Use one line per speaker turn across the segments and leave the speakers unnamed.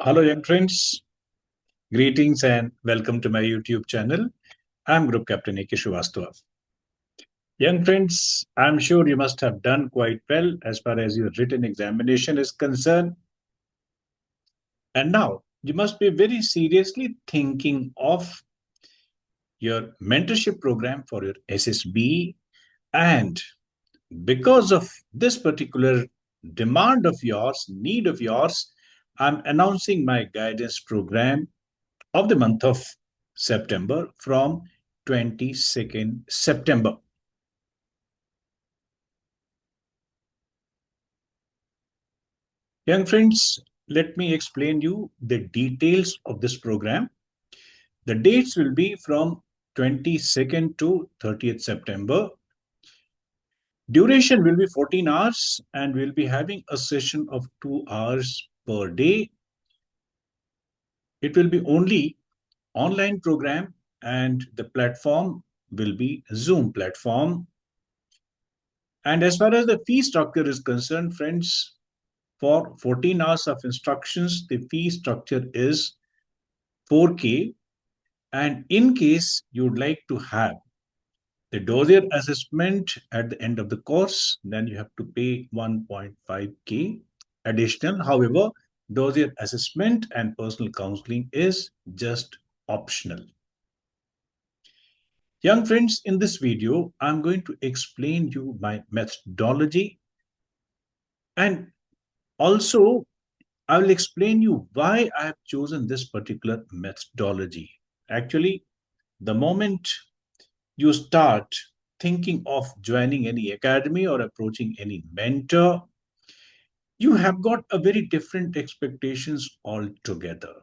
Hello, young friends. Greetings and welcome to my YouTube channel. I'm Group Captain Srivastava. Young friends, I'm sure you must have done quite well as far as your written examination is concerned. And now you must be very seriously thinking of your mentorship program for your SSB. And because of this particular demand of yours, need of yours, I'm announcing my guidance program of the month of September from 22nd September. Young friends, let me explain you the details of this program. The dates will be from 22nd to 30th September. Duration will be 14 hours and we'll be having a session of 2 hours per day. It will be only online program and the platform will be Zoom platform. And as far as the fee structure is concerned, friends, for 14 hours of instructions, the fee structure is 4K. And in case you'd like to have the dossier assessment at the end of the course, then you have to pay 1.5K additional. However, dossier assessment and personal counseling is just optional. Young friends, in this video, I'm going to explain you my methodology, and also I will explain you why I have chosen this particular methodology. Actually, the moment you start thinking of joining any academy or approaching any mentor, you have got a very different expectations altogether.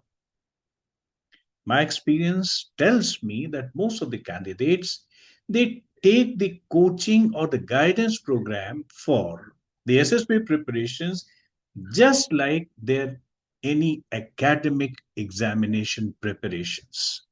My experience tells me that most of the candidates, they take the coaching or the guidance program for the SSB preparations just like their any academic examination preparations.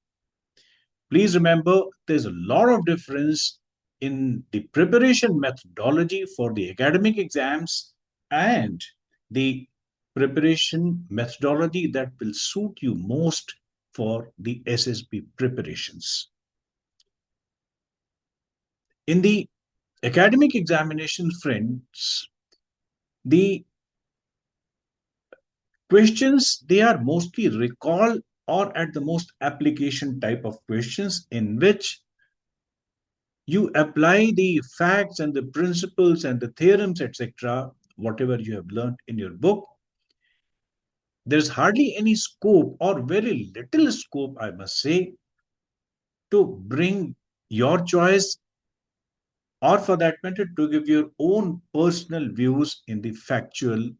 Please remember, there's a lot of difference in the preparation methodology for the academic exams and the preparation methodology that will suit you most for the SSB preparations. In the academic examination, friends, the questions, they are mostly recall or at the most application type of questions in which you apply the facts and the principles and the theorems, etc., whatever you have learned in your book. There's hardly any scope or very little scope, I must say, to bring your choice or for that matter to give your own personal views in the factual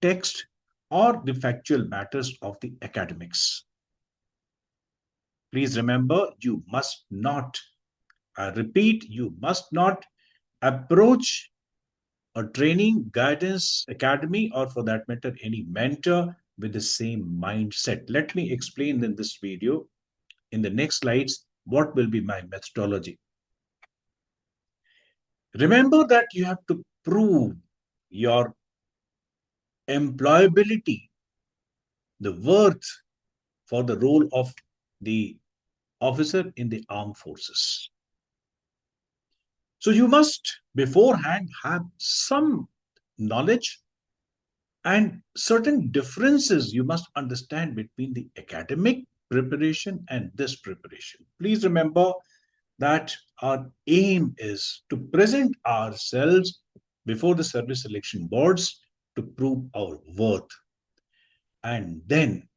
text or the factual matters of the academics. Please remember, you must not, I repeat, you must not approach a training, guidance, academy, or for that matter, any mentor with the same mindset. Let me explain in this video, in the next slides, what will be my methodology. Remember that you have to prove your employability, the worth for the role of the officer in the armed forces. So you must beforehand have some knowledge and certain differences you must understand between the academic preparation and this preparation. Please remember that our aim is to present ourselves before the service selection boards to prove our worth. And then,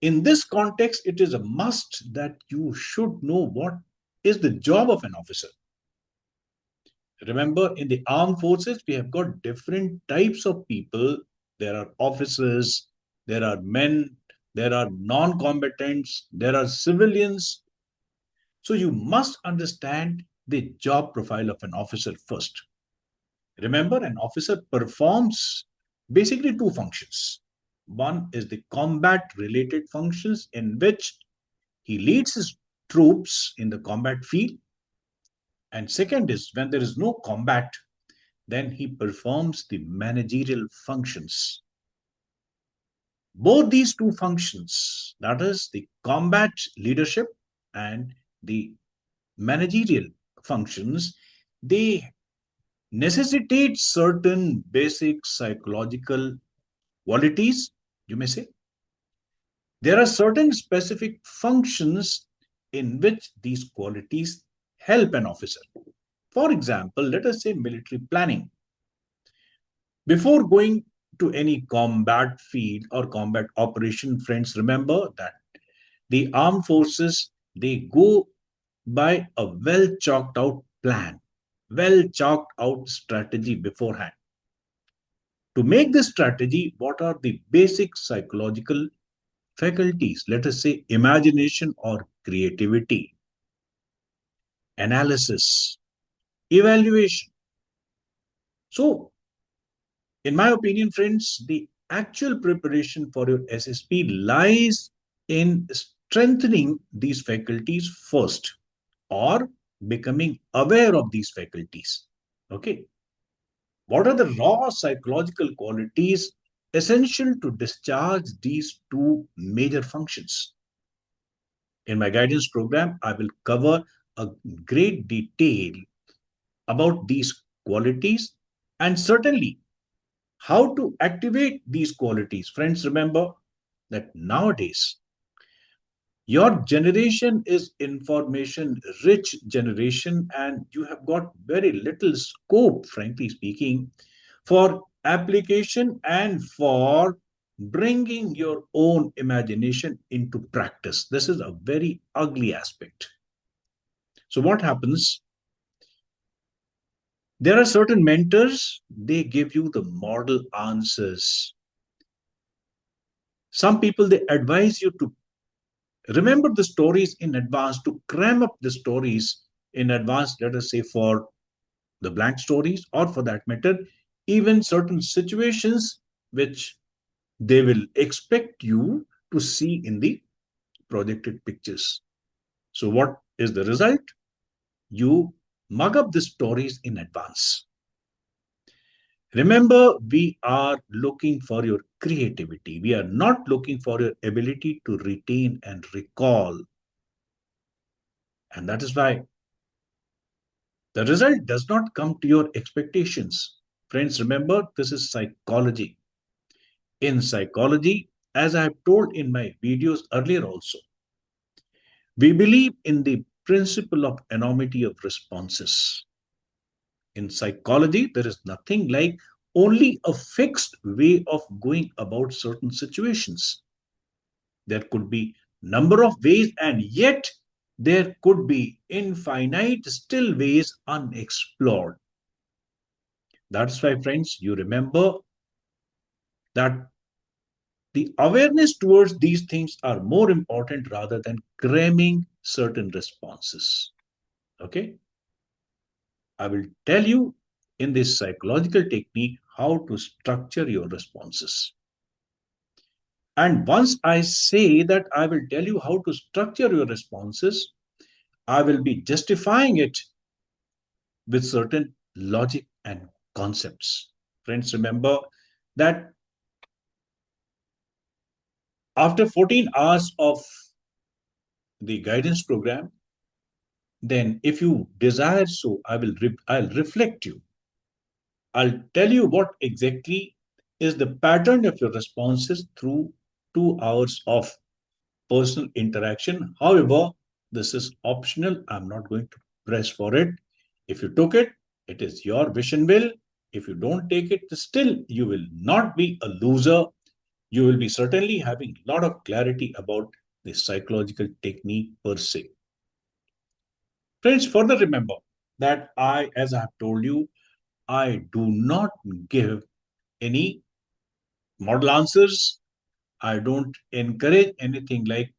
in this context, it is a must that you should know what is the job of an officer. Remember, in the armed forces, we have got different types of people. There are officers, there are men, there are non-combatants, there are civilians. So you must understand the job profile of an officer first. Remember, an officer performs basically two functions. One is the combat-related functions in which he leads his troops in the combat field. And second is when there is no combat, then he performs the managerial functions. Both these two functions, that is the combat leadership and the managerial functions, they necessitate certain basic psychological qualities, you may say. There are certain specific functions in which these qualities help an officer. For example, let us say military planning. Before going to any combat field or combat operation, friends, remember that the armed forces, they go by a well chalked out plan, well chalked out strategy beforehand. To make this strategy, what are the basic psychological faculties? Let us say imagination or creativity, analysis, evaluation. So, in my opinion, friends, the actual preparation for your SSP lies in strengthening these faculties first or becoming aware of these faculties. Okay. What are the raw psychological qualities essential to discharge these two major functions? In my guidance program, I will cover a great detail about these qualities and certainly how to activate these qualities. Friends, remember that nowadays your generation is information rich generation and you have got very little scope, frankly speaking, for application and for bringing your own imagination into practice. This is a very ugly aspect. So what happens? There are certain mentors, they give you the model answers. Some people, they advise you to remember the stories in advance, to cram up the stories in advance, let us say for the blank stories, or for that matter, even certain situations which they will expect you to see in the projected pictures. So, what is the result? You mug up the stories in advance. Remember, we are looking for your creativity. We are not looking for your ability to retain and recall. And that is why the result does not come to your expectations. Friends, remember, this is psychology. In psychology, as I have told in my videos earlier also, we believe in the principle of anonymity of responses. In psychology, there is nothing like only a fixed way of going about certain situations. There could be number of ways and yet there could be infinite still ways unexplored. That's why, friends, you remember that the awareness towards these things are more important rather than cramming certain responses. Okay? I will tell you in this psychological technique how to structure your responses. And once I say that I will tell you how to structure your responses, I will be justifying it with certain logic and concepts. Friends, remember that after 14 hours of the guidance program, then if you desire so, I'll reflect you. I'll tell you what exactly is the pattern of your responses through 2 hours of personal interaction. However, this is optional. I'm not going to press for it. If you took it, it is your wish and will. If you don't take it, still you will not be a loser. You will be certainly having a lot of clarity about the psychological technique per se. Friends, further remember that as I have told you, I do not give any model answers. I don't encourage anything like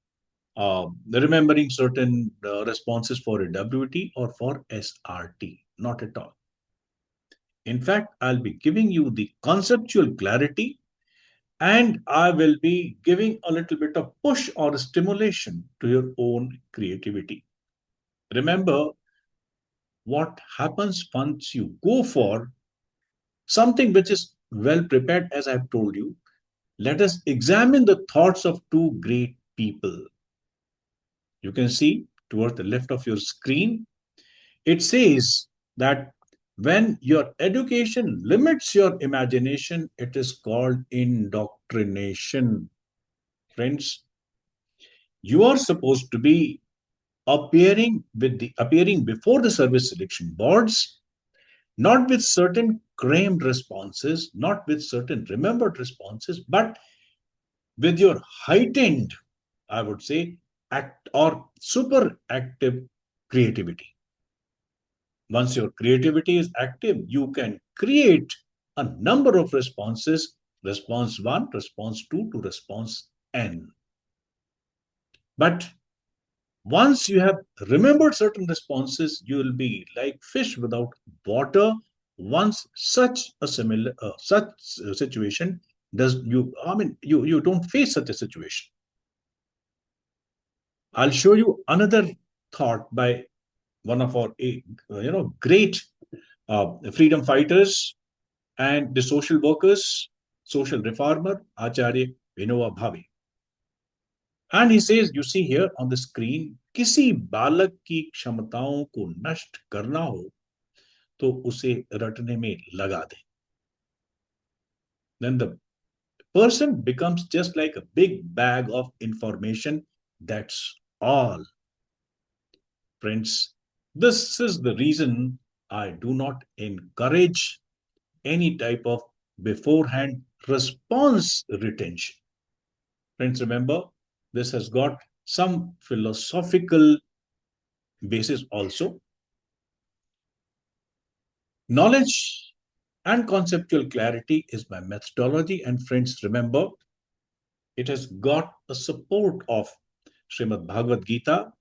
remembering certain responses for a WT or for SRT. Not at all. In fact, I'll be giving you the conceptual clarity and I will be giving a little bit of push or stimulation to your own creativity. Remember, what happens once you go for something which is well prepared, as I've told you, let us examine the thoughts of two great people. You can see towards the left of your screen, it says that when your education limits your imagination, it is called indoctrination. Friends, you are supposed to be appearing before the service selection boards, not with certain crammed responses, not with certain remembered responses, but with your heightened, I would say, act or super active creativity. Once your creativity is active, you can create a number of responses, response 1, response 2 to response n. But once you have remembered certain responses, you will be like fish without water. Once such situation does you, I mean, you don't face such a situation. I'll show you another thought by one of our great freedom fighters and the social workers, social reformer, Acharya Vinoba Bhave. And he says, you see here on the screen, किसी बालक की क्षमताओं को नष्ट करना हो तो उसे रटने में लगा दें. Then the person becomes just like a big bag of information. That's all. Friends, this is the reason I do not encourage any type of beforehand response retention. Friends, remember, this has got some philosophical basis also. Knowledge and conceptual clarity is my methodology. And friends, remember, it has got a support of Srimad Bhagavad Gita,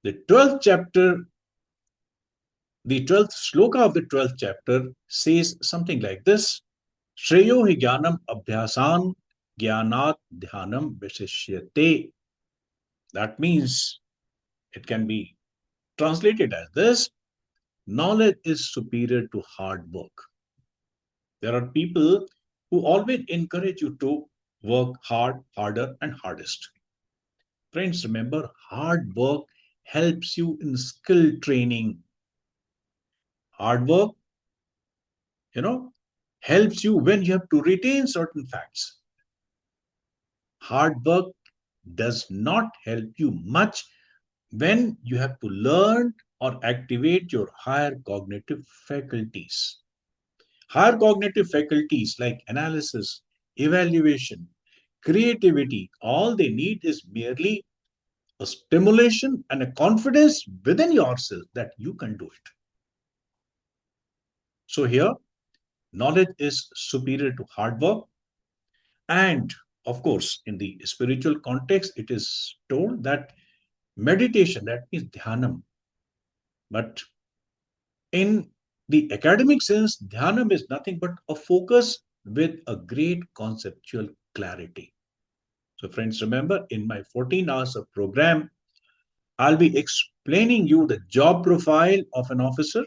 the 12th chapter. The 12th sloka of the 12th chapter says something like this: Shreyo hi jnanam abhyasan jnanat dhyanam vishishyate. That means it can be translated as this: knowledge is superior to hard work. There are people who always encourage you to work hard, harder, and hardest. Friends, remember, hard work helps you in skill training. Hard work, you know, helps you when you have to retain certain facts. Hard work does not help you much when you have to learn or activate your higher cognitive faculties. Higher cognitive faculties like analysis, evaluation, creativity, all they need is merely a stimulation and a confidence within yourself that you can do it. So here, knowledge is superior to hard work. And of course, in the spiritual context, it is told that meditation, that means dhyanam. But in the academic sense, dhyanam is nothing but a focus with a great conceptual clarity. So friends, remember, in my 14 hours of program, I'll be explaining you the job profile of an officer,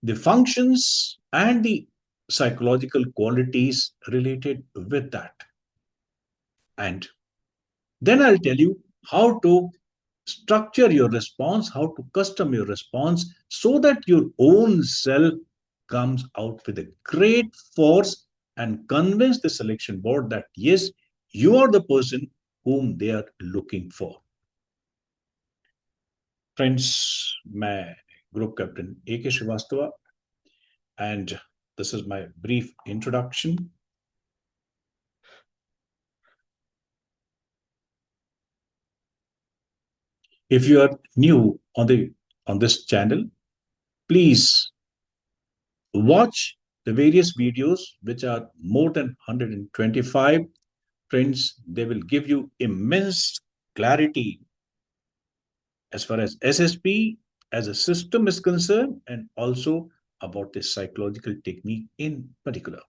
the functions and the psychological qualities related with that. And then I'll tell you how to structure your response, how to custom your response so that your own self comes out with a great force and convince the selection board that yes, you are the person whom they are looking for. Friends, मैं group captain A.K. Srivastava, and this is my brief introduction. If you are new on this channel, please watch the various videos, which are more than 125. Friends, they will give you immense clarity as far as SSB as a system is concerned, and also about this psychological technique in particular.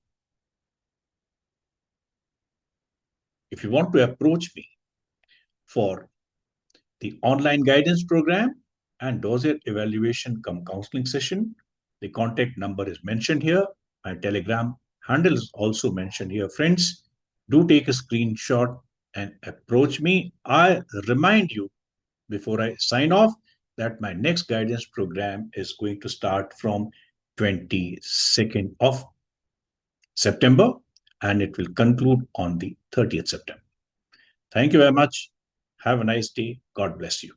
If you want to approach me for the online guidance program and dossier evaluation cum counseling session, the contact number is mentioned here. My Telegram handle is also mentioned here. Friends, do take a screenshot and approach me. I remind you before I sign off that my next guidance program is going to start from 22nd of September and it will conclude on the 30th September. Thank you very much. Have a nice day. God bless you.